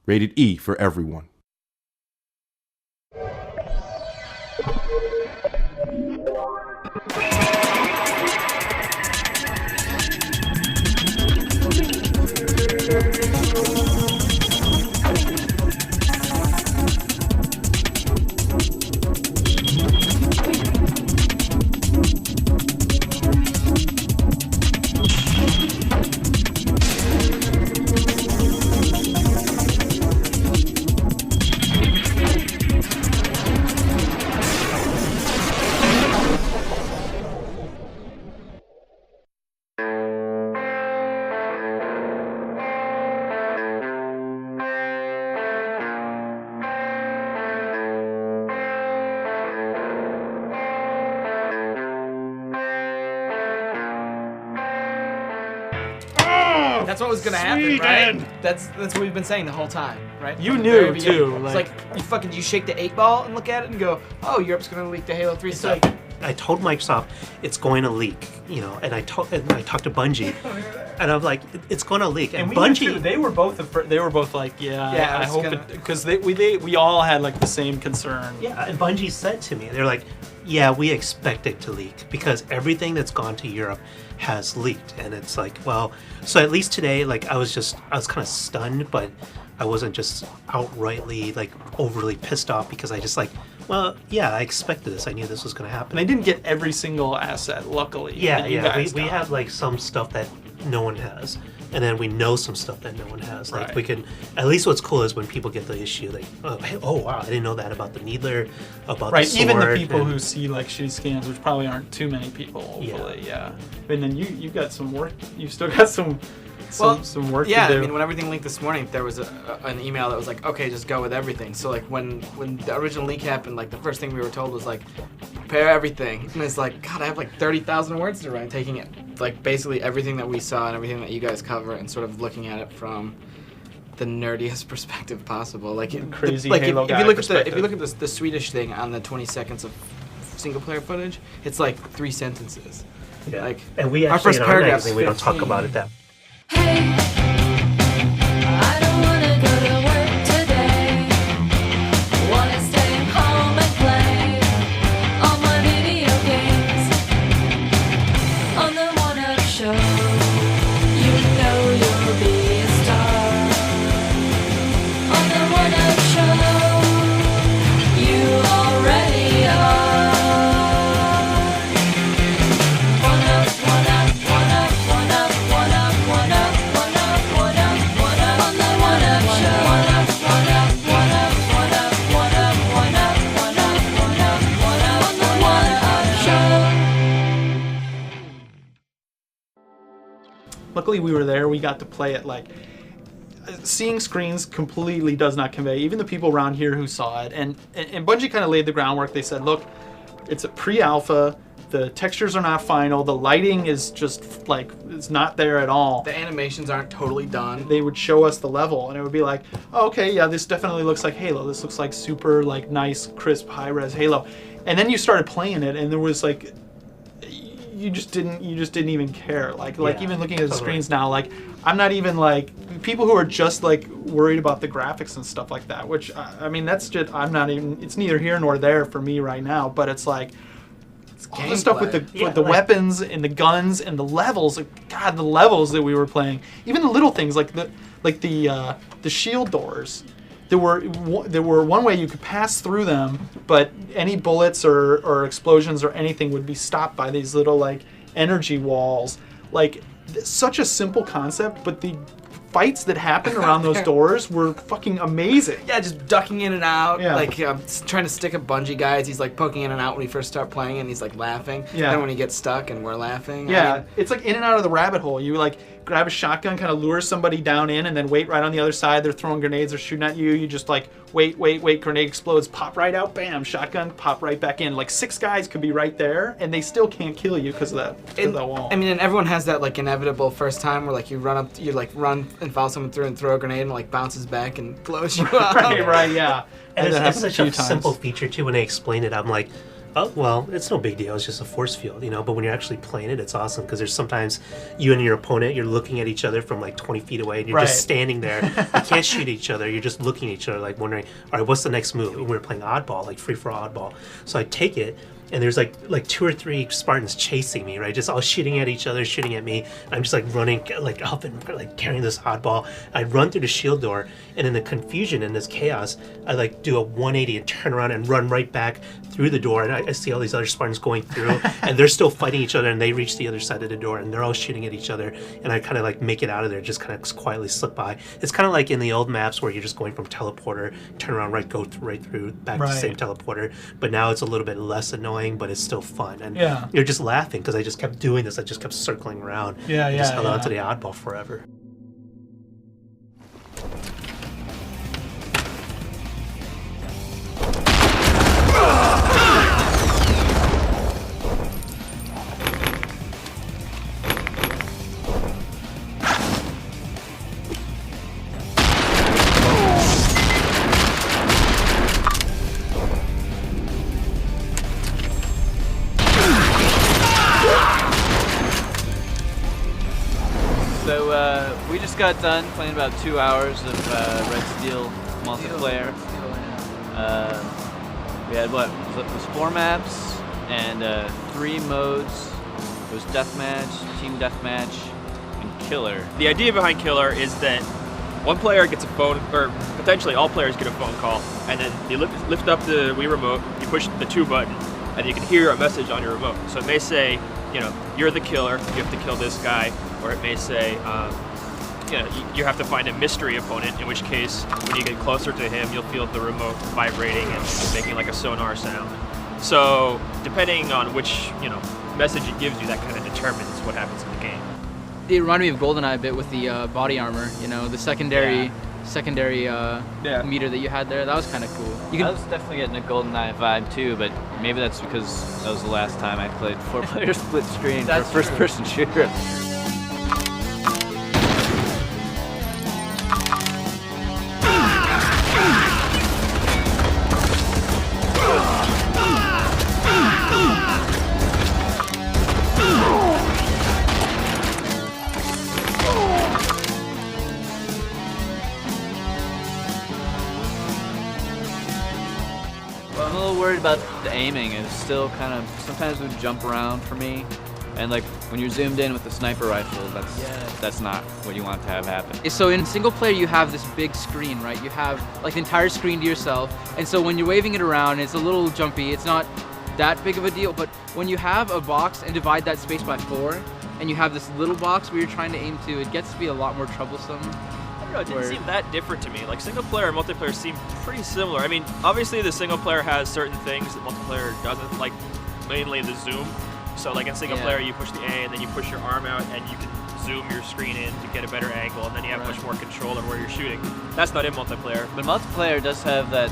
Rated E for everyone. That's what was gonna happen, right? That's what we've been saying the whole time, right? You From the knew, very beginning. too, It's like you shake the 8-ball and look at it and go, oh, Europe's gonna leak the Halo 3 stuff. Like, I told Microsoft it's going to leak, you know, and I talked to Bungie, and I'm like, it's going to leak. And we Bungie, knew too. They were both like, yeah, I hope gonna... it, because we all had like the same concern. yeah, and Bungie said to me, they're like, yeah, we expect it to leak because everything that's gone to Europe has leaked. And it's like, well, so at least today, like I was kind of stunned, but I wasn't just outrightly like overly pissed off because I just like, well, yeah, I expected this. I knew this was going to happen. And they didn't get every single asset, luckily. Yeah, that you yeah. guys We got. have like some stuff that no one has, and then we know some stuff that no one has. Like Right. we can. At least what's cool is when people get the issue, like, oh, hey, oh wow, I didn't know that about the Needler, about Right, the sword. even the people and- who see like shitty scans, which probably aren't too many people, hopefully, yeah. And then you got some work. You still got some work yeah, to do. I mean, when everything leaked this morning, there was an email that was like, okay, just go with everything. So like when the original leak happened, like the first thing we were told was like, prepare everything. And it's like, God, I have like 30,000 words to write, taking it like basically everything that we saw and everything that you guys cover and sort of looking at it from the nerdiest perspective possible. Like Crazy like Halo if guy you look perspective. at the Swedish thing on the 20 seconds of single player footage, it's like 3 sentences. Yeah. Like and we our actually first in our paragraph's magazine we don't talk 15. about it that. Hey, I don't wanna go to work today. Wanna stay home and play all my video games on the One Up Show. You know you'll be a star on the One Up Show. You already are. One up, one up, one up, one up, one up, one up, one up, one up, one up on the One Up Show. One up, one up, one up, one up, one up, one up, one up, one up, one up on the One Up Show. Luckily, we were there. We got to play it. Like, seeing screens completely does not convey. Even the people around here who saw it, and Bungie kind of laid the groundwork. They said, look, it's a pre-alpha. The textures are not final. The lighting is just like it's not there at all. The animations aren't totally done. They would show us the level, and it would be like, oh, okay, yeah, this definitely looks like Halo. This looks like super like nice, crisp, high-res Halo. And then you started playing it, and there was like, you just didn't even care. Like Yeah, even looking at the totally. screens now, like I'm not even like people who are just like worried about the graphics and stuff like that. Which I mean, that's just I'm not even. It's neither here nor there for me right now. But it's like. All the stuff with the Yeah, with the like- weapons and the guns and the levels, like, God, the levels that we were playing, even the little things like the shield doors. There were one way you could pass through them, but any bullets or explosions or anything would be stopped by these little like energy walls. Like such a simple concept, but the fights that happened around those doors were fucking amazing. Yeah, just ducking in and out. Yeah. Like trying to stick a Bungie guy as he's like poking in and out when we first start playing, and he's like laughing. Yeah. Then when he gets stuck and we're laughing. Yeah, I mean, it's like in and out of the rabbit hole. You like grab a shotgun, kind of lure somebody down in, and then wait right on the other side. They're throwing grenades, they're shooting at you. You just like wait, grenade explodes, pop right out, bam, shotgun, pop right back in. Like 6 guys could be right there, and they still can't kill you because of that wall. I mean, and everyone has that like inevitable first time where like you run and follow someone through and throw a grenade and like bounces back and blows you up. right, yeah. And that it's happened such few a times. simple feature too. When they explain it, I'm like, Oh, well, it's no big deal. It's just a force field, you know. But when you're actually playing it, it's awesome because there's sometimes you and your opponent, you're looking at each other from like 20 feet away, and you're just standing there. You can't shoot each other. You're just looking at each other, like wondering, all right, what's the next move? And we were playing oddball, like free for oddball. So I take it. And there's like 2 or 3 Spartans chasing me, right? Just all shooting at each other, shooting at me. I'm just like running like up and like carrying this oddball. I run through the shield door, and in the confusion, in this chaos, I like do a 180 and turn around and run right back through the door. And I see all these other Spartans going through, and they're still fighting each other. And they reach the other side of the door, and they're all shooting at each other. And I kind of like make it out of there, just kind of quietly slip by. It's kind of like in the old maps where you're just going from teleporter, turn around, go right through, back to the same teleporter. But now it's a little bit less annoying, but it's still fun. And you're just laughing because I just kept doing this. I just kept circling around. I just held on to the oddball forever. We just got done playing about 2 hours of Red Steel multiplayer. We had what? It was 4 maps and 3 modes. It was Deathmatch, Team Deathmatch, and Killer. The idea behind Killer is that one player gets a phone, or potentially all players get a phone call, and then you lift up the Wii remote, you push the 2 button, and you can hear a message on your remote. So it may say, you know, you're the killer, you have to kill this guy, or it may say, you know, you have to find a mystery opponent, in which case, when you get closer to him, you'll feel the remote vibrating and making like a sonar sound. So, depending on which, you know, message it gives you, that kind of determines what happens in the game. It reminded me of GoldenEye a bit with the body armor, you know, the secondary meter that you had there. That was kind of cool. I was definitely getting a GoldenEye vibe too, but maybe that's because that was the last time I played 4-player split screen for first-person shooter. I'm a little worried about the aiming. It's still kind of, sometimes it would jump around for me. And like when you're zoomed in with the sniper rifle, that's not what you want to have happen. So in single player, you have this big screen, right? You have like the entire screen to yourself. And so when you're waving it around, it's a little jumpy. It's not that big of a deal. But when you have a box and divide that space by 4, and you have this little box where you're trying to aim to, it gets to be a lot more troublesome. I don't know, it didn't seem that different to me. Like single player and multiplayer seem pretty similar. I mean, obviously the single player has certain things that multiplayer doesn't, like mainly the zoom. So like in single player, you push the A and then you push your arm out and you can zoom your screen in to get a better angle, and then you have much more control of where you're shooting. That's not in multiplayer. But multiplayer does have that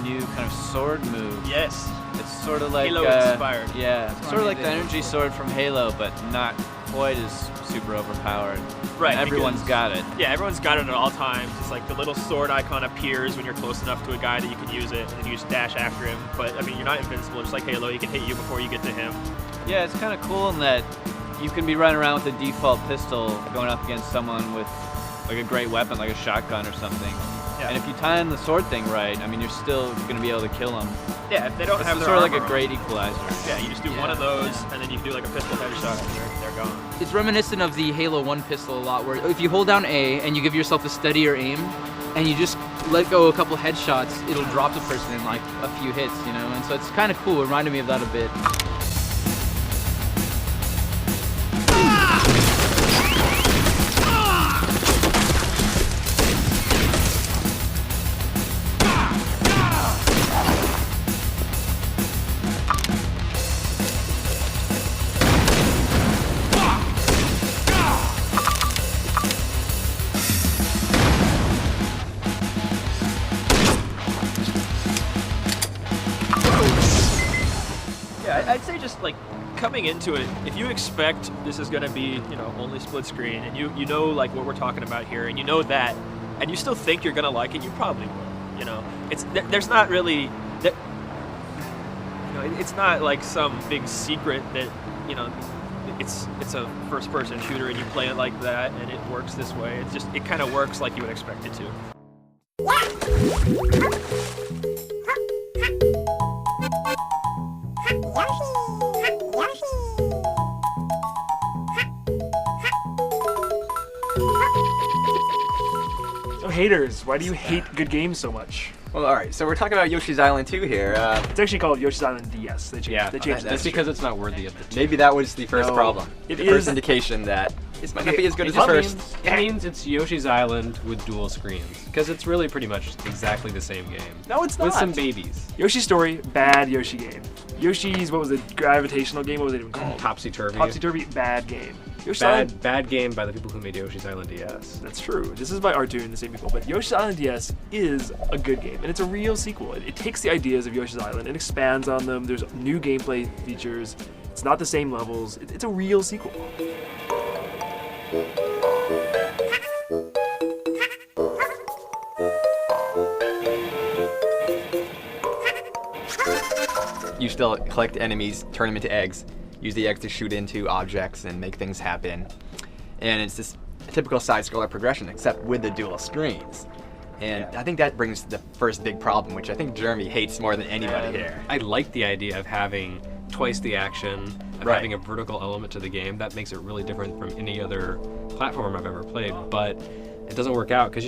new kind of sword move. Yes. It's sort of like Halo inspired. Yeah, sort of like the energy sword from Halo, but not quite as super overpowered. Right. And everyone's got it. Yeah, everyone's got it at all times. It's like the little sword icon appears when you're close enough to a guy that you can use it, and then you just dash after him. But I mean, you're not invincible. Just like Halo, he can hit you before you get to him. Yeah, it's kind of cool in that you can be running around with a default pistol going up against someone with like a great weapon, like a shotgun or something. Yeah. And if you time the sword thing right, I mean, you're still going to be able to kill them. Yeah, if they don't have their sort of like a armor great on. equalizer. Yeah, you just do one of those, and then you can do like a pistol headshot, and they're gone. It's reminiscent of the Halo 1 pistol a lot, where if you hold down A and you give yourself a steadier aim, and you just let go a couple headshots, it'll drop the person in like a few hits, you know? And so it's kind of cool. It reminded me of that a bit. I'd say just like coming into it, if you expect this is going to be, you know, only split screen, and you know like what we're talking about here, and you know that, and you still think you're going to like it, you probably will. You know, it's there's not really, you know, it's not like some big secret that it's a first-person shooter and you play it like that and it works this way. It kind of works like you would expect it to. So haters, why do you hate good games so much? Well, all right. So we're talking about Yoshi's Island 2 here. It's actually called Yoshi's Island DS. They changed that's because it's not worthy of the two. Maybe that was the first problem. It the is first indication that this might not be as good as the It first. means it's Yoshi's Island with dual screens, because it's really pretty much exactly the same game. No, it's not. With some babies. Yoshi Story, bad Yoshi game. Yoshi's, what was it, gravitational game? What was it even called? Topsy-turvy. Topsy-turvy, bad game. Yoshi's Island, Bad game by the people who made Yoshi's Island DS. that's true. This is by R2 the same people, but Yoshi's Island DS is a good game, and it's a real sequel. It takes the ideas of Yoshi's Island and expands on them. There's new gameplay features. It's not the same levels. It's a real sequel. You still collect enemies, turn them into eggs, use the eggs to shoot into objects and make things happen. And it's this typical side-scroller progression, except with the dual screens. And I think that brings the first big problem, which I think Jeremy hates more than anybody here. I like the idea of having twice the action, of Right. having a vertical element to the game. That makes it really different from any other platform I've ever played. But it doesn't work out because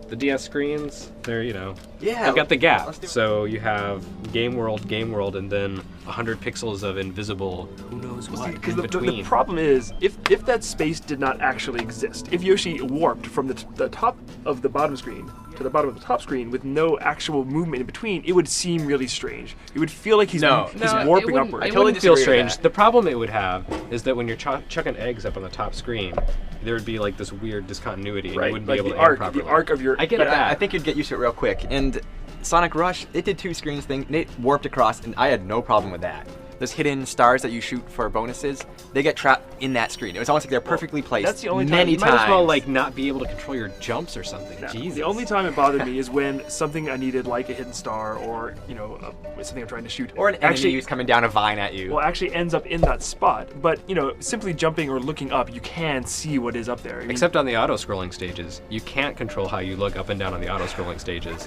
the DS screens, they're Yeah. they've got the gap. let's do it. So you have game world, and then 100 pixels of invisible. Who knows what Because in the between? problem is, if that space did not actually exist, if Yoshi warped from the top of the bottom screen to the bottom of the top screen with no actual movement in between, it would seem really strange. It would feel like he's warping it upward. wouldn't totally feel disagree with strange. that. The problem it would have is that when you're chucking eggs up on the top screen, there would be like this weird discontinuity, and you wouldn't Like be able the to aim arc, properly. the arc of your. I get But that. I think you'd get used to it real quick. And Sonic Rush, it did two screens thing. And it warped across, and I had no problem with that. Those hidden stars that you shoot for bonuses, they get trapped in that screen. It was almost like they're perfectly placed. that's the only time- many you might times. as well like not be able to control your jumps or something. No, Jesus. the only time it bothered me is when something I needed, like a hidden star or something I'm trying to shoot, Or an enemy actually who's coming down a vine at you. actually ends up in that spot. But simply jumping or looking up, you can see what is up there. I mean, Except on the auto-scrolling stages, you can't control how you look up and down on the auto-scrolling stages.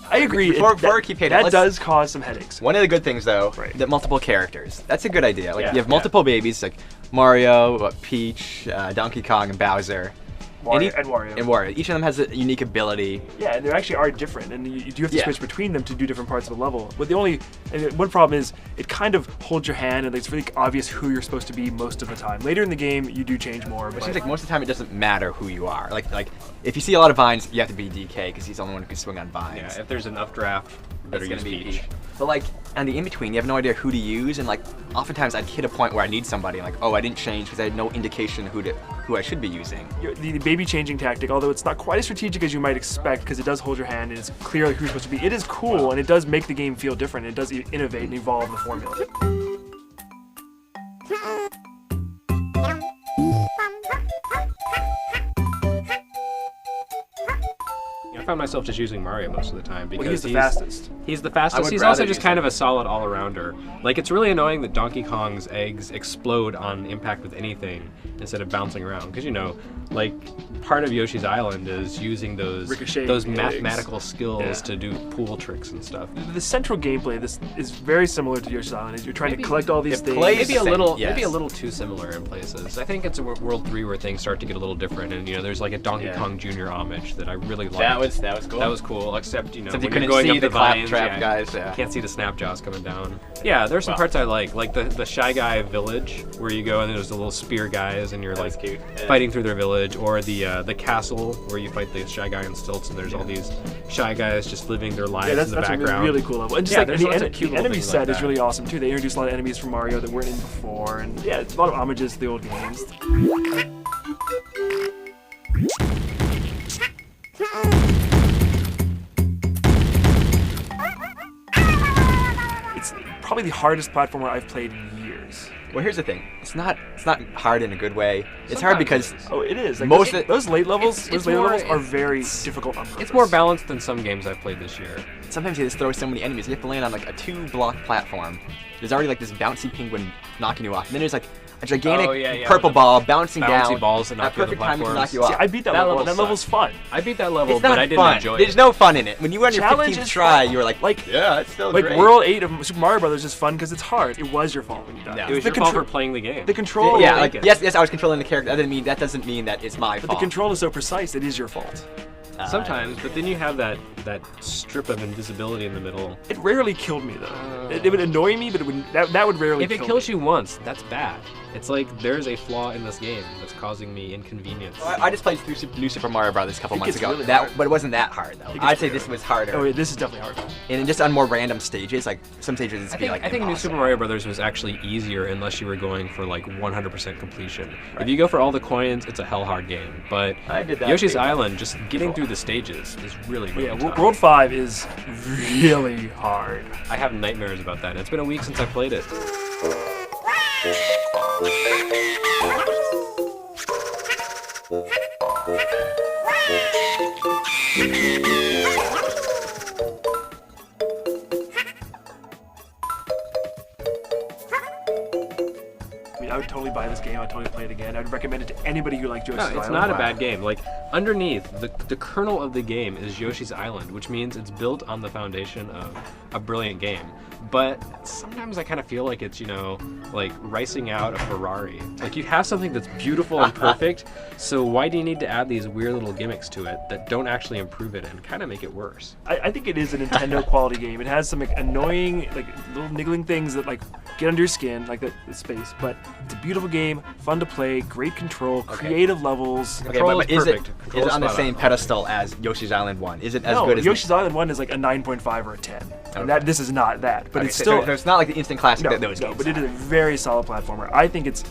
I agree. Before we keep hating, that let's- does cause some headaches. One of the good things, though, Right. that multiple characters. That's a good idea. Like Yeah, you have multiple babies, like Mario, Peach, Donkey Kong, and Bowser. Wario, And Wario. And Wario. Each of them has a unique ability. Yeah, and they actually are different, and you do have to Yeah. switch between them to do different parts of the level. But one problem is it kind of holds your hand, and it's really obvious who you're supposed to be most of the time. Later in the game, you do change more. It But seems like most of the time it doesn't matter who you are. Like if you see a lot of vines, you have to be DK because he's the only one who can swing on vines. Yeah, if there's enough draft, you better It's use gonna be Peach. But like on the in between, you have no idea who to use, and like oftentimes I'd hit a point where I need somebody, like I didn't change because I had no indication who I should be using. the baby changing tactic, although it's not quite as strategic as you might expect because it does hold your hand and it's clear who you're supposed to be, it is cool and it does make the game feel different. It does innovate and evolve the formula. I found myself just using Mario most of the time because Well, he's the fastest. He's the I fastest. would He's also rather just use kind him. of a solid all-arounder. Like it's really annoying that Donkey Kong's eggs explode on impact with anything instead of bouncing around. Because like part of Yoshi's Island is using those Ricocheting eggs. mathematical skills Yeah. to do pool tricks and stuff. The central gameplay this is very similar to Yoshi's Island. Is you're trying to collect all these it things. plays- Maybe a Same, little, yes. maybe a little too similar in places. I think it's a World 3 where things start to get a little different, and there's like a Donkey Kong Jr. homage that I really liked. That was cool. That was cool, except Except you when you're couldn't going see up the vines, claptrap guys. Yeah. Can't see the snap jaws coming down. Yeah, there's some parts I like the Shy Guy village where you go and there's the little spear guys and you're That was like cute. Yeah. fighting through their village, or the castle where you fight the Shy Guy on stilts and there's all these Shy Guys just living their lives Yeah, that's, in the that's a background. really cool level. And just Yeah, like there's the, lots of en- cute the little enemy things set like is that. really awesome too. They introduced a lot of enemies from Mario that weren't in before, and yeah, it's a lot of homages to the old games. It's probably the hardest platformer I've played in years. boundaries. Well, here's the thing. It's not hard in a good way. It's hard because Oh, it is. Like most those late levels, it's more- are very difficult on purpose. It's more balanced than some games I've played this year. sometimes you just throw so many enemies. You have to land on like a 2-block platform. There's already like this bouncy penguin knocking you off. And then there's like a gigantic purple ball bouncing bouncy down. balls that knock at you off the perfect time to knock platforms. you off. See, I beat that That level. level That level's fun. I beat that level, It's not but I didn't fun. enjoy There's it. no fun in it. When you were on your Challenge 15th is try, fun. you were like, yeah, it's still Like great. World 8 of Super Mario Brothers is fun because it's hard. It was your fault when you died. Yeah. It was the your fault for playing the game. The control. Yeah, like yes, I was controlling the character. That doesn't mean that it's my But the fault. control is so precise. It is your fault. Sometimes, but then you have that strip of invisibility in the middle. It rarely killed me though. It would annoy me, but that would rarely. If it kill kills me. you once, that's bad. It's like there's a flaw in this game that's causing me inconvenience. I just played through New Super Mario Brothers a couple It months gets ago. really hard. But it wasn't that hard though. gets I'd say really this was harder. Oh, yeah, this is definitely hard. And just on more random stages, like some stages it's be like I think New impossible. Super Mario Brothers was actually easier unless you were going for like 100% completion. If you go for all the coins, it's a hell hard game. But I did that Yoshi's big Island, just getting through the stages is really, really Yeah, tough. World 5 is really hard. I have nightmares about that. It's been a week since I played it. I mean, I would totally buy this game. I'd totally play it again. I'd recommend it to anybody who likes Yoshi's No, Island. it's not a bad game. Like, underneath, the kernel of the game is Yoshi's Island, which means it's built on the foundation of a brilliant game. But sometimes I kind of feel like it's, like ricing out a Ferrari. Like, you have something that's beautiful and perfect, so why do you need to add these weird little gimmicks to it that don't actually improve it and kind of make it worse? I think it is a Nintendo quality game. It has some like, annoying, like little niggling things that like get under your skin, like the space. But it's a beautiful game, fun to play, great control, creative levels. Okay, Control but is is it perfect. Control is on the spot same on. pedestal as Yoshi's Island 1? Is it as No, good as Yoshi's Island 1 is like a 9.5 or a 10. Okay. And this is not that, but Okay, it's so still it's not like the instant classic no, that those no, games but it is a very solid platformer. I think it's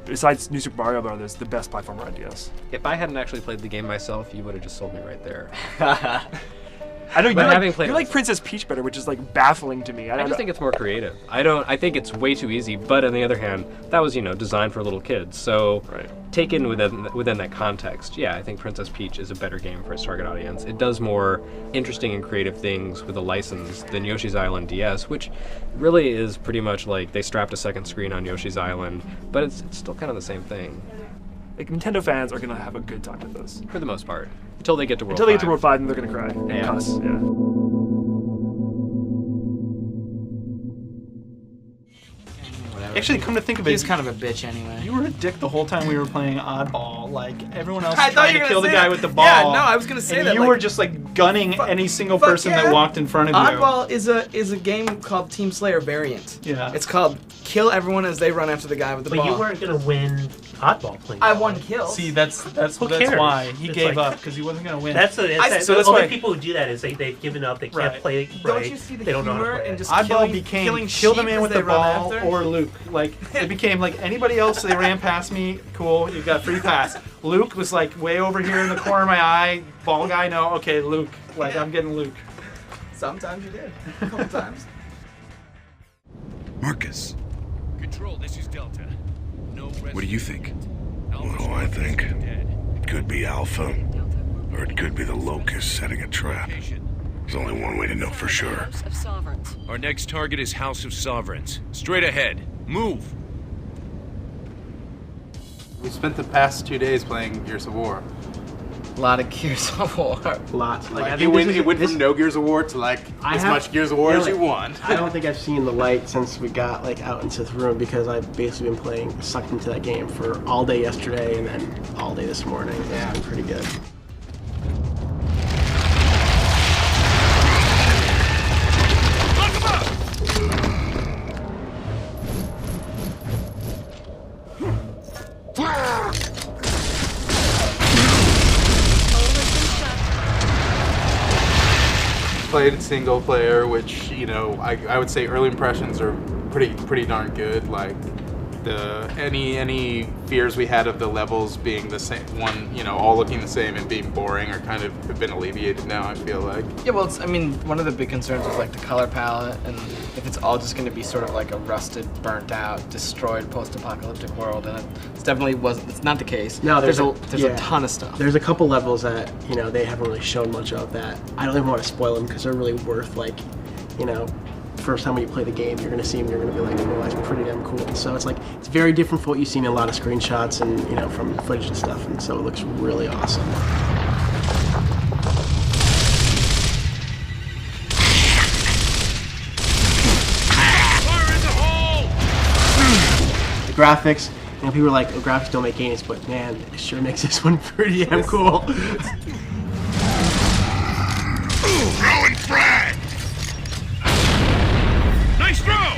besides New Super Mario Brothers, the best platformer on DS. If I hadn't actually played the game myself, you would have just sold me right there. I know But having played you it- like Princess Peach better, which is like baffling to me. I just think it's more creative. I think it's way too easy, but on the other hand, that was, designed for little kids. So Right. taken within that context, yeah, I think Princess Peach is a better game for its target audience. It does more interesting and creative things with a license than Yoshi's Island DS, which really is pretty much like they strapped a second screen on Yoshi's Island, but it's still kind of the same thing like Nintendo fans are gonna have a good time with this. for the most part. Until they get to World Until they get to 5. World 5, then they're gonna cry. Yeah. Cuss. Yeah. Actually, come to think of it, He's kind of a bitch anyway. you were a dick the whole time we were playing Oddball. Like everyone else I was thought trying you to were kill the gonna say guy that. with the ball. Yeah, no, I was gonna say and that, you like- were just like gunning any single fuck person yeah. that walked in front of you. Oddball is a game called Team Slayer variant. Yeah. It's called kill everyone as they run after the guy with the But ball. you weren't gonna win Oddball playing. I that won way. kills. See, that's Who cares? why he It's gave like- up because he wasn't gonna win. That's so the that's only why- people who do that is they've given up. They can't Right. play it Don't right. you see the they don't know how to humor play in it. just Oddball became killing kill the sheep man as with they the run ball after? or Luke. Like it became like anybody else they ran past me, cool, you got free pass. Luke was like way over here in the corner of my eye. Ball guy, no, okay, Luke. Like I'm getting Luke. Sometimes you did. A couple times. Marcus, Control, this is Delta. No what do you think? Alpha's Oh, I think dead. it could be Alpha, or it could be the Locust setting a trap. There's only one way to know for sure. Of sovereigns. Our next target is House of Sovereigns. Straight ahead. Move! We spent the past 2 days playing Gears of War. A lot of Gears of War. Lots. Like, I Like, think it went this- from no Gears of War to like as much Gears of War as you want. I don't think I've seen the light since we got like out into the room because I've basically been playing, sucked into that game for all day yesterday and then all day this morning. Yeah, it's been pretty good. Played single player, which I would say early impressions are pretty darn good. Like any fears we had of the levels being the same, all looking the same and being boring are kind of have been alleviated now, I feel like. Yeah, well, I mean, one of the big concerns was like the color palette, and if it's all just going to be sort of like a rusted, burnt out, destroyed post-apocalyptic world, and it's definitely wasn't. It's not the case. No, there's a ton of stuff. There's a couple levels that they haven't really shown much of that. I don't even want to spoil them because they're really worth first time when you play the game, you're going to see them, you're going to be like, oh, that's pretty damn cool. So it's like, it's very different from what you've seen in a lot of screenshots and, from footage and stuff, and so it looks really awesome. The graphics, people are like, oh, graphics don't make games, but man, it sure makes this one pretty damn cool. Throwing frag! Nice throw!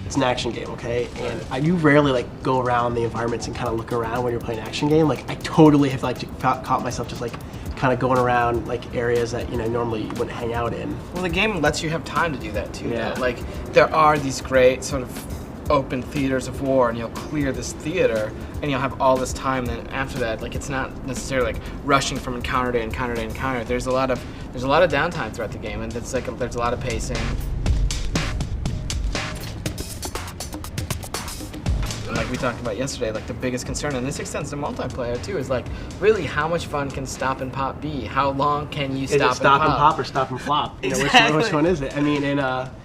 It's an action game, okay? And you rarely go around the environments and kind of look around when you're playing an action game. Like I totally have caught myself just kind of going around areas that normally you wouldn't hang out in. Well, the game lets you have time to do that too. Yeah. Though. There are these great sort of open theaters of war, and you'll clear this theater, and you'll have all this time. Then after that, it's not necessarily rushing from encounter to encounter to encounter. There's a lot of downtime throughout the game, and there's a lot of pacing. Like we talked about yesterday, the biggest concern, and this extends to multiplayer too, is really how much fun can stop and pop be? How long can you stop and pop? Is it stop and pop or stop and flop? Exactly. Which one is it? I mean,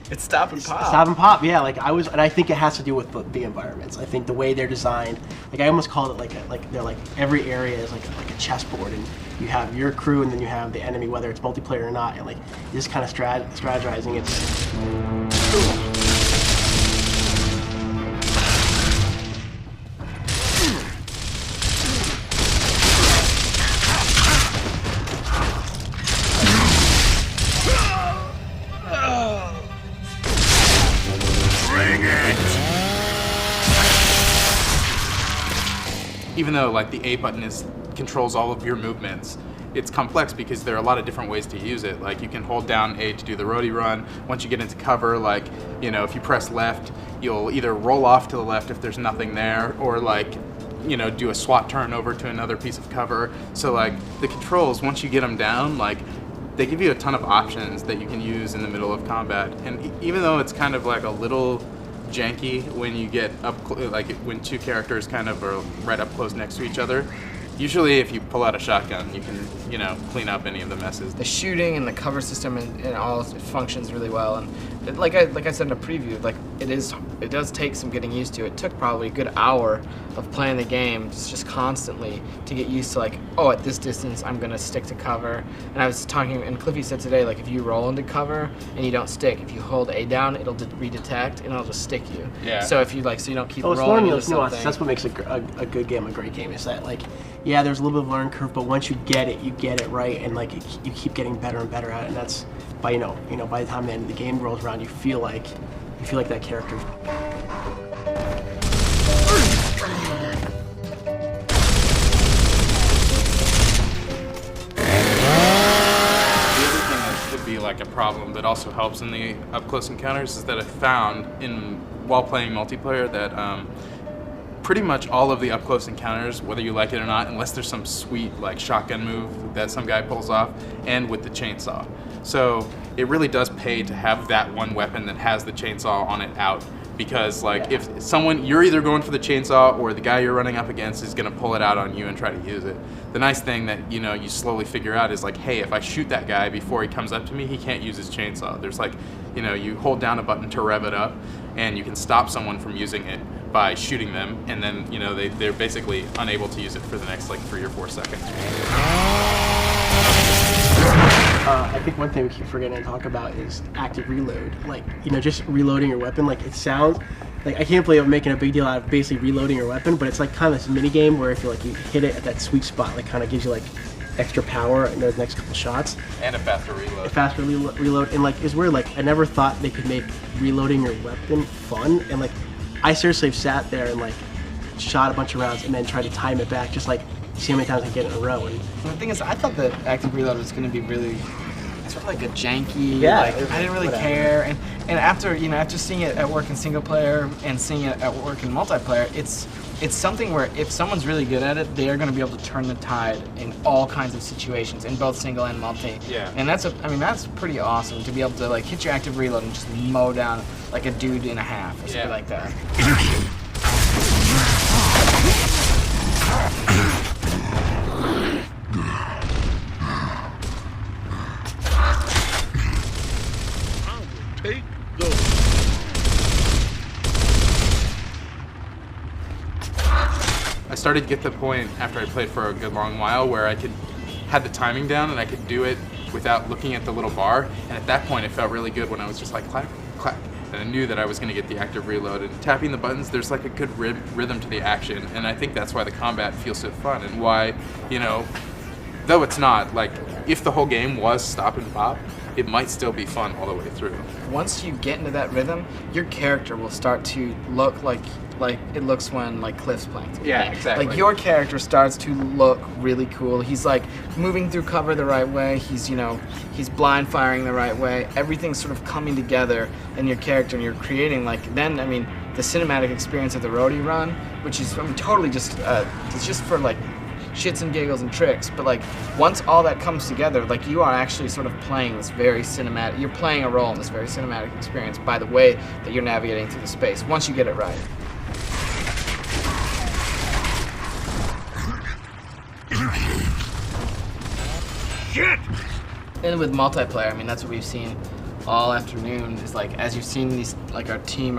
it's stop and pop. Stop and pop, yeah. And I think it has to do with the environments. I think the way they're designed, I almost call it they're every area is like a chessboard, and you have your crew and then you have the enemy, whether it's multiplayer or not, and you're just kind of strategizing it. Even though the A button controls all of your movements, it's complex because there are a lot of different ways to use it. You can hold down A to do the roadie run. Once you get into cover, if you press left, you'll either roll off to the left if there's nothing there, or do a SWAT turn over to another piece of cover. So the controls, once you get them down, they give you a ton of options that you can use in the middle of combat. And even though it's kind of a little janky when you get up, when two characters kind of are right up close next to each other, usually if you pull out a shotgun, you can, clean up any of the messes. The shooting and the cover system and all it functions really well. And like I said in a preview, it does take some getting used to. It took probably a good hour of playing the game just constantly to get used to at this distance I'm gonna stick to cover. And I was talking, and Cliffy said today, if you roll into cover and you don't stick, if you hold A down, it'll redetect and it'll just stick you. Yeah. So if you so you don't keep it's rolling into those something. nuances. That's what makes a good game a great game. Is that yeah, there's a little bit of a learning curve, but once you get it right, and you keep getting better and better at it, and that's by by the time the end of the game rolls around, you feel like that character. Be a problem that also helps in the up close encounters is that I found while playing multiplayer that pretty much all of the up close encounters, whether you like it or not, unless there's some sweet shotgun move that some guy pulls off, and with the chainsaw. So it really does pay to have that one weapon that has the chainsaw on it out, because if you're either going for the chainsaw or the guy you're running up against is going to pull it out on you and try to use it. The nice thing that you slowly figure out is hey, if I shoot that guy before he comes up to me, he can't use his chainsaw. There's you hold down a button to rev it up, and you can stop someone from using it by shooting them, and then they're basically unable to use it for the next 3 or 4 seconds. I think one thing we keep forgetting to talk about is active reload. Just reloading your weapon. It sounds I can't believe I'm making a big deal out of basically reloading your weapon, but it's kind of this mini game where if you you hit it at that sweet spot, kind of gives you extra power in those next couple shots. And a faster reload. A faster reload, and is where I never thought they could make reloading your weapon fun, and I seriously have sat there and shot a bunch of rounds and then tried to time it back, just see how many times I get in a row. And the thing is, I thought that active reload was going to be really sort of a janky. Yeah, I didn't really care, and And after seeing it at work in single player and seeing it at work in multiplayer, it's something where if someone's really good at it, they are going to be able to turn the tide in all kinds of situations, in both single and multi. Yeah. And that's pretty awesome to be able to like hit your active reload and just mow down like a dude in a half or something like that. I started to get to the point after I played for a good long while where I had the timing down and I could do it without looking at the little bar. And at that point, it felt really good when I was just like clack, clack. And I knew that I was going to get the active reload. And tapping the buttons, there's like a good rhythm to the action. And I think that's why the combat feels so fun and why, though it's not, like, if the whole game was stop and pop, it might still be fun all the way through. Once you get into that rhythm, your character will start to look like it looks when like Cliff's playing. Yeah, exactly. Like your character starts to look really cool. He's like moving through cover the right way. He's he's blind firing the right way. Everything's sort of coming together in your character, and you're creating the cinematic experience of the roadie run, which is totally just it's just for like shits and giggles and tricks, but like once all that comes together, like you are actually sort of playing this very cinematic, you're playing a role in this very cinematic experience by the way that you're navigating through the space, once you get it right. Shit! And with multiplayer, that's what we've seen all afternoon, is like, as you've seen these, like our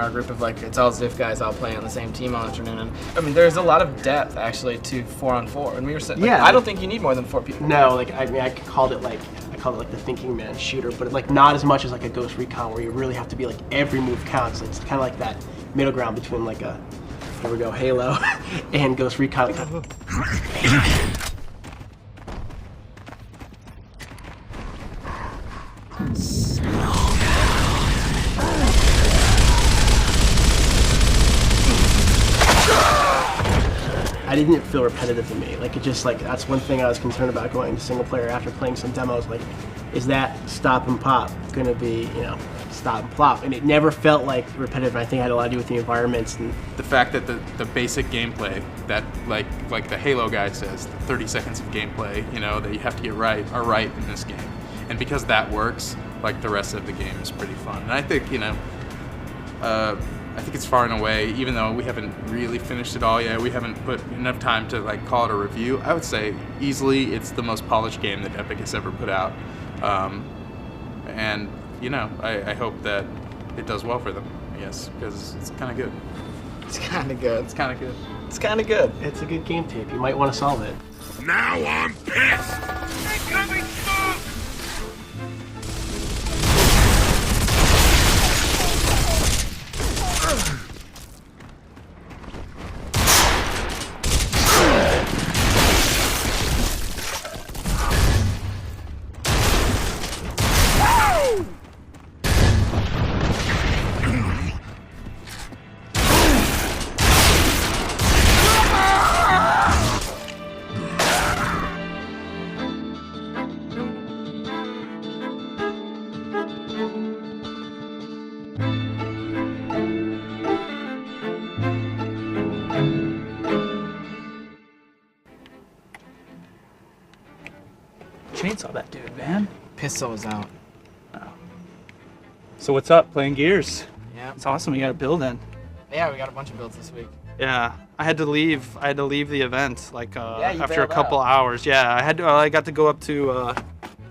group of like, it's all Ziff guys all playing on the same team all afternoon, and there's a lot of depth actually to 4-on-4, and we were saying, I don't think you need more than 4 people. No, I called it like the thinking man shooter, but like not as much as like a Ghost Recon where you really have to be like every move counts. It's kind of like that middle ground between like Halo and Ghost Recon. I didn't feel repetitive to me. Like it just that's one thing I was concerned about going to single player after playing some demos. Like, is that stop and pop gonna be stop and plop? And it never felt like repetitive. I think it had a lot to do with the environments and the fact that the basic gameplay that like the Halo guy says, the 30 seconds of gameplay that you have to get right are right in this game, and because that works, like the rest of the game is pretty fun. And I think I think it's far and away, even though we haven't really finished it all yet, we haven't put enough time to like call it a review, I would say easily it's the most polished game that Epic has ever put out. And I hope that it does well for them, I guess, because it's kind of good. It's kind of good. It's kind of good. It's kind of good. It's a good game tape. You might want to solve it. Now I'm pissed! Incoming smoke! Chainsaw that dude, man. Pistol was out. So what's up? Playing Gears? Yeah. It's awesome. We got a build in. Yeah, we got a bunch of builds this week. Yeah, I had to leave the event after a bailed couple out. hours. Yeah, I got to go up to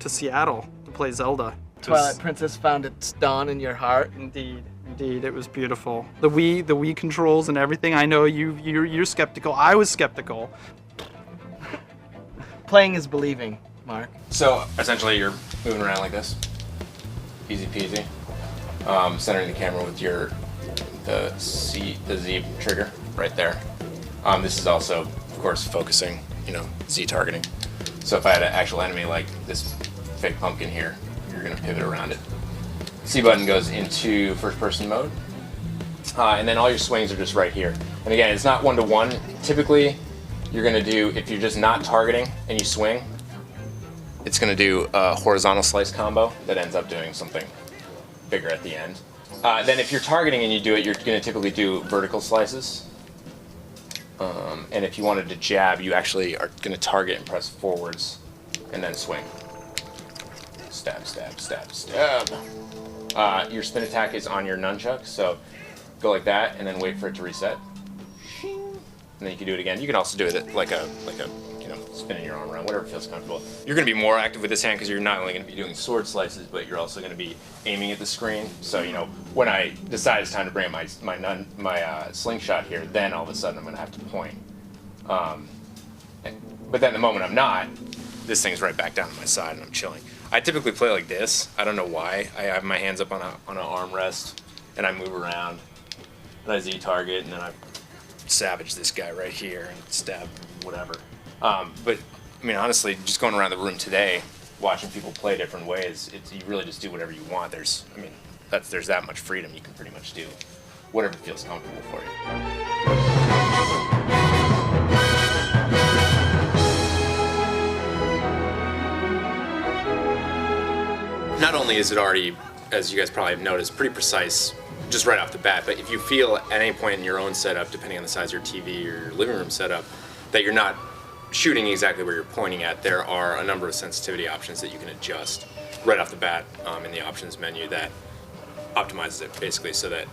Seattle to play Zelda. Twilight Princess found its dawn in your heart. Indeed, it was beautiful. The Wii controls and everything. I know you're skeptical. I was skeptical. Playing is believing, Mark. So essentially, you're moving around like this, easy peasy. Centering the camera with the Z trigger right there. This is also, of course, focusing. Z targeting. So if I had an actual enemy like this fake pumpkin here, you're gonna pivot around it. C button goes into first-person mode, and then all your swings are just right here. And again, it's not one-to-one. Typically, you're gonna do, if you're just not targeting and you swing, it's gonna do a horizontal slice combo that ends up doing something bigger at the end. Then if you're targeting and you do it, you're going to typically do vertical slices. And if you wanted to jab, you actually are going to target and press forwards and then swing. Stab, stab, stab, stab. Your spin attack is on your nunchuck, so go like that and then wait for it to reset. And then you can do it again. You can also do it like a spinning your arm around, whatever feels comfortable. You're going to be more active with this hand because you're not only going to be doing sword slices, but you're also going to be aiming at the screen. So when I decide it's time to bring my slingshot here, then all of a sudden I'm going to have to point. But then the moment I'm not, this thing's right back down to my side and I'm chilling. I typically play like this. I don't know why. I have my hands up on an armrest and I move around and I Z target and then I savage this guy right here and stab whatever. But I mean, honestly, just going around the room today, watching people play different ways, you really just do whatever you want. There's that much freedom. You can pretty much do whatever feels comfortable for you. Not only is it already, as you guys probably have noticed, pretty precise just right off the bat, but if you feel at any point in your own setup, depending on the size of your TV or your living room setup, that you're not shooting exactly where you're pointing at, there are a number of sensitivity options that you can adjust right off the bat in the options menu that optimizes it basically so that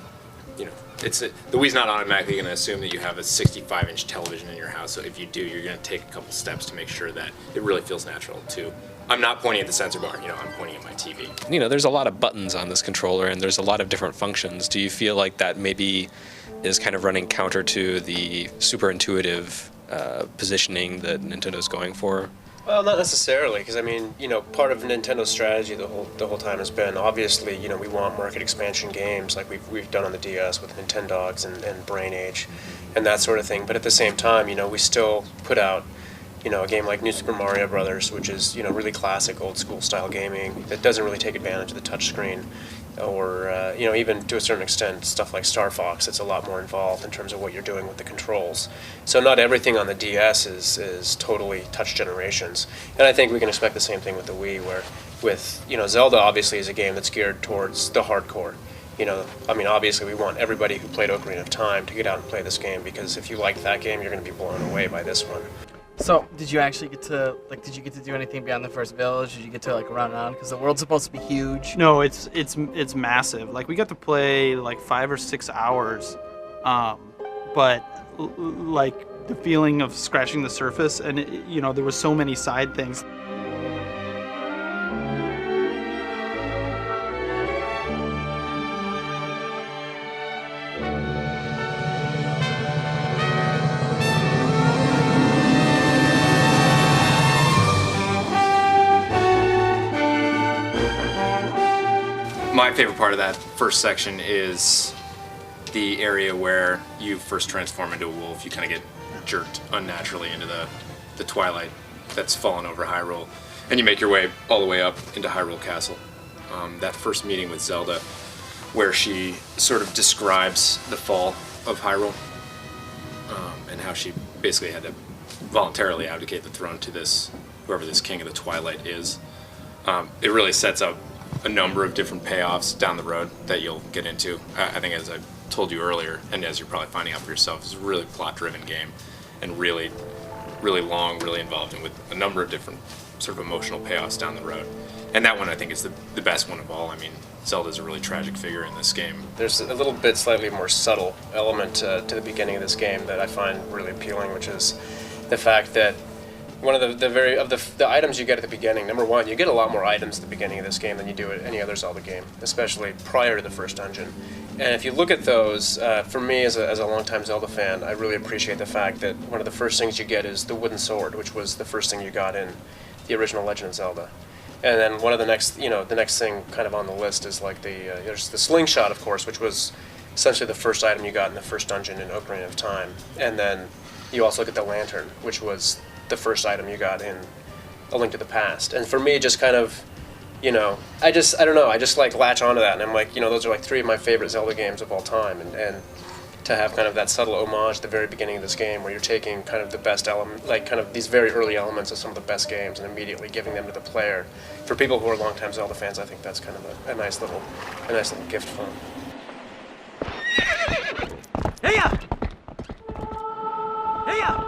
the Wii's not automatically going to assume that you have a 65-inch television in your house. So if you do, you're going to take a couple steps to make sure that it really feels natural too. I'm not pointing at the sensor bar, I'm pointing at my TV. There's a lot of buttons on this controller and there's a lot of different functions. Do you feel like that maybe is kind of running counter to the super intuitive positioning that Nintendo's going for? Well, not necessarily, because part of Nintendo's strategy the whole time has been obviously, we want market expansion games like we've done on the DS with Nintendogs and Brain Age, and that sort of thing. But at the same time, we still put out, a game like New Super Mario Brothers, which is really classic old school style gaming that doesn't really take advantage of the touchscreen, or even to a certain extent stuff like Star Fox. It's a lot more involved in terms of what you're doing with the controls. So not everything on the DS is totally touch generations, and I think we can expect the same thing with the Wii, where with Zelda obviously is a game that's geared towards the hardcore. Obviously we want everybody who played Ocarina of Time to get out and play this game, because if you like that game, you're going to be blown away by this one. So, did you actually get to do anything beyond the first village? Did you get to run around? Because the world's supposed to be huge. No, it's massive. We got to play 5 or 6 hours, but the feeling of scratching the surface, and there was so many side things. My favorite part of that first section is the area where you first transform into a wolf. You kind of get jerked unnaturally into the Twilight that's fallen over Hyrule, and you make your way all the way up into Hyrule Castle. That first meeting with Zelda, where she sort of describes the fall of Hyrule, and how she basically had to voluntarily abdicate the throne to whoever this king of the Twilight is. It really sets up a number of different payoffs down the road that you'll get into. I think, as I told you earlier, and as you're probably finding out for yourself, it's a really plot-driven game, and really, really long, really involved, and with a number of different sort of emotional payoffs down the road. And that one, I think, is the best one of all. Zelda's a really tragic figure in this game. There's a little bit slightly more subtle element to the beginning of this game that I find really appealing, which is the fact that one of the items you get at the beginning, number one, you get a lot more items at the beginning of this game than you do at any other Zelda game, especially prior to the first dungeon. And if you look at those, for me as a longtime Zelda fan, I really appreciate the fact that one of the first things you get is the wooden sword, which was the first thing you got in the original Legend of Zelda. And then one of the next thing kind of on the list is there's the slingshot, of course, which was essentially the first item you got in the first dungeon in Ocarina of Time. And then you also get the lantern, which was the first item you got in A Link to the Past. And for me, just kind of, I don't know, I just latch onto that, and I'm those are 3 of my favorite Zelda games of all time, and to have kind of that subtle homage at the very beginning of this game, where you're taking kind of the best element, kind of these very early elements of some of the best games, and immediately giving them to the player. For people who are longtime Zelda fans, I think that's kind of a nice little gift for them. Hey-ya! Hey-ya!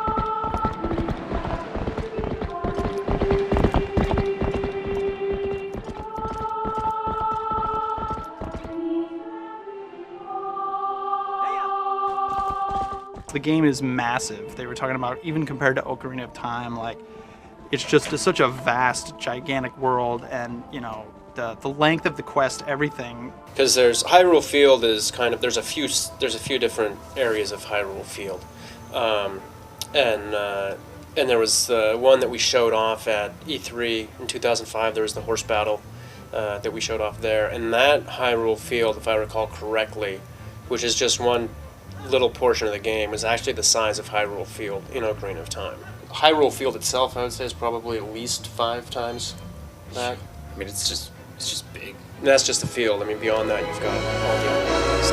The game is massive. They were talking about, even compared to Ocarina of Time, like, it's just such a vast, gigantic world, and, you know, the length of the quest, everything. Because there's Hyrule Field is kind of there's a few different areas of Hyrule Field, and there was one that we showed off at E3 in 2005. There was the horse battle that we showed off there, and that Hyrule Field, if I recall correctly, which is just one little portion of the game, is actually the size of Hyrule Field in Ocarina of Time. Hyrule Field itself, I would say, is probably at least 5 times that. I mean, it's just big. And that's just the field. I mean, beyond that, you've got all the other areas.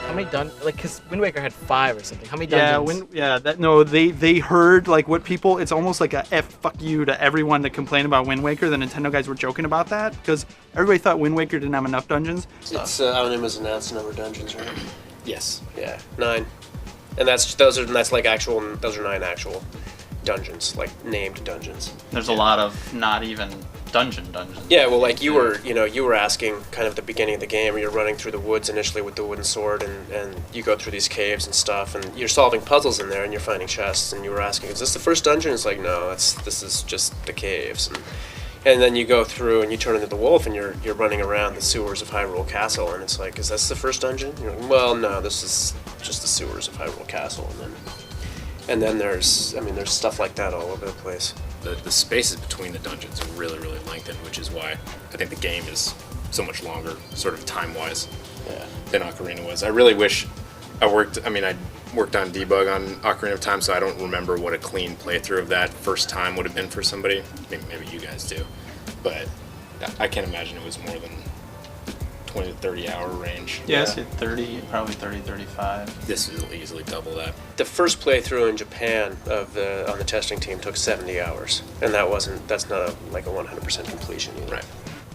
How many like, because Wind Waker had 5 or something. How many dungeons? They heard like what people. It's almost like a fuck you to everyone that complained about Wind Waker. The Nintendo guys were joking about that because everybody thought Wind Waker didn't have enough dungeons. It's Aonima's announced number of dungeons, right? Yes. Yeah, 9. And those are 9 actual dungeons, like named dungeons. There's a lot of not even dungeons. Yeah, well, like you were asking kind of at the beginning of the game where you're running through the woods initially with the wooden sword, and you go through these caves and stuff, and you're solving puzzles in there, and you're finding chests, and you were asking, is this the first dungeon? It's like, no, this is just the caves. And then you go through and you turn into the wolf, and you're running around the sewers of Hyrule Castle, and it's like, is this the first dungeon? You're like, well, no, this is just the sewers of Hyrule Castle, and then there's stuff like that all over the place. The spaces between the dungeons are really, really lengthened, which is why I think the game is so much longer, sort of time-wise, than Ocarina was. I really wish I worked on debug on Ocarina of Time, so I don't remember what a clean playthrough of that first time would have been for somebody. Maybe you guys do, but I can't imagine it was more than 20 to 30 hour range. Yes, yeah. 30, probably 30, 35. This is easily double that. The first playthrough in Japan on the testing team took 70 hours, and that's not like a 100% completion either. Right.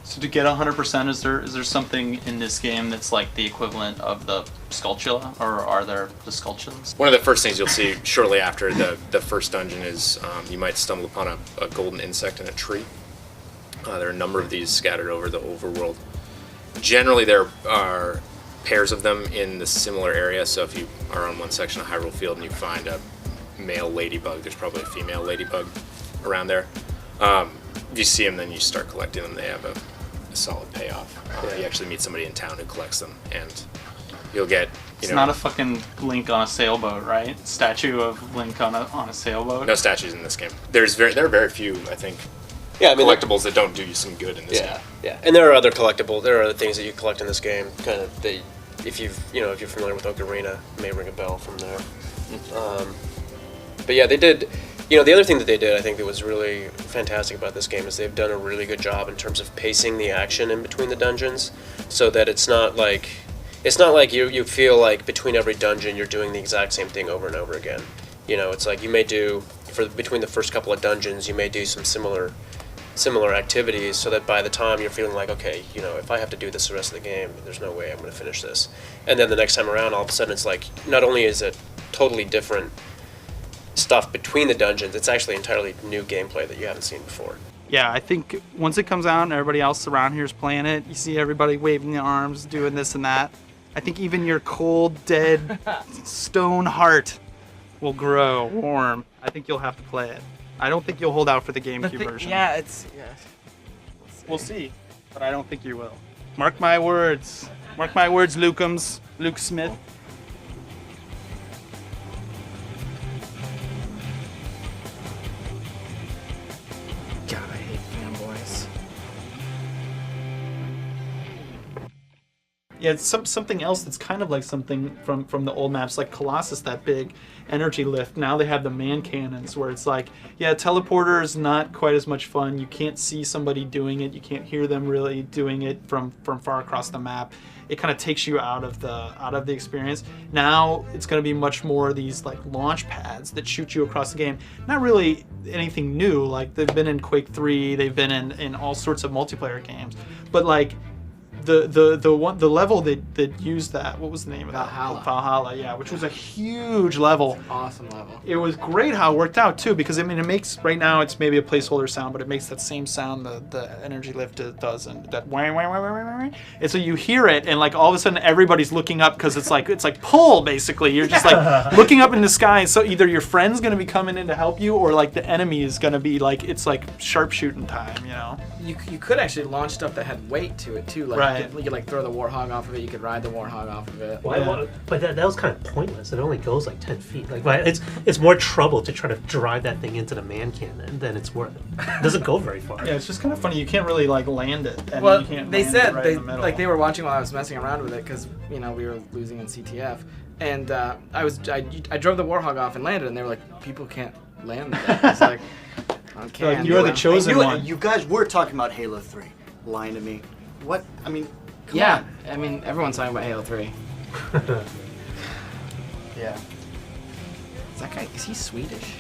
So to get 100%, is there something in this game that's like the equivalent of the Skulltula, or are there the Skulltulas? One of the first things you'll see shortly after the first dungeon is you might stumble upon a golden insect in a tree. There are a number of these scattered over the overworld. Generally, there are pairs of them in the similar area, so if you are on one section of Hyrule Field and you find a male ladybug, there's probably a female ladybug around there. If you see them, then you start collecting them. They have a solid payoff. You actually meet somebody in town who collects them, and you'll get, It's not a fucking Link on a sailboat, right? Statue of Link on a sailboat? No statues in this game. There are very few, I think, collectibles that don't do you some good in this game. Yeah, and there are other collectibles. There are other things that you collect in this game. Kind of if you're familiar with Ocarina, it may ring a bell from there. But yeah, they did. The other thing that they did, I think, that was really fantastic about this game is they've done a really good job in terms of pacing the action in between the dungeons, so that it's not like you feel like between every dungeon you're doing the exact same thing over and over again. It's like you may do between the first couple of dungeons, you may do some similar activities, so that by the time you're feeling like, okay, if I have to do this the rest of the game, there's no way I'm going to finish this. And then the next time around, all of a sudden it's like, not only is it totally different stuff between the dungeons, it's actually entirely new gameplay that you haven't seen before. Yeah, I think once it comes out and everybody else around here is playing it, you see everybody waving the arms, doing this and that. I think even your cold, dead stone heart will grow warm. I think you'll have to play it. I don't think you'll hold out for the GameCube version. Yeah, We'll see, but I don't think you will. Mark my words. Mark my words, Luke Smith. God, I hate fanboys. Yeah, it's something else that's kind of like something from the old maps, like Colossus, that big energy lift. Now they have the man cannons, where it's like, yeah, teleporter is not quite as much fun. You can't see somebody doing it. You can't hear them really doing it from far across the map. It kind of takes you out of the experience. Now it's going to be much more these like launch pads that shoot you across the game. Not really anything new. Like they've been in Quake 3, they've been in all sorts of multiplayer games, but like the level that used that, what was the name of that? Valhalla, yeah, which was a huge level. Awesome level. It was great how it worked out too, because I mean it makes, right now it's maybe a placeholder sound, but it makes that same sound the energy lift does, and that wah, wah, wah, wah, wah, wah. And so you hear it, and like all of a sudden everybody's looking up, because it's like pull, basically. You're just like looking up in the sky, and so either your friend's gonna be coming in to help you, or like the enemy is gonna be like, it's like sharpshooting time, you know. You could actually launch stuff that had weight to it too, like Right. you could like throw the Warthog off of it. You could ride the Warthog off of it. But that was kind of pointless. It only goes like 10 feet. Like it's more trouble to try to drive that thing into the man cannon than it's worth. It doesn't go very far. Yeah, it's just kind of funny. You can't really like land it. And Well, you can't they land it said right they in the middle. like they were watching while I was messing around with it, because we were losing in CTF, and I drove the Warthog off and landed, and they were like, people can't land that. It's like, okay, Like, you're the chosen I knew it. one. You guys were talking about Halo 3. Lying to me. What? I mean, come yeah, on. I mean everyone's talking about Halo 3. Yeah. Is that guy? Is he Swedish?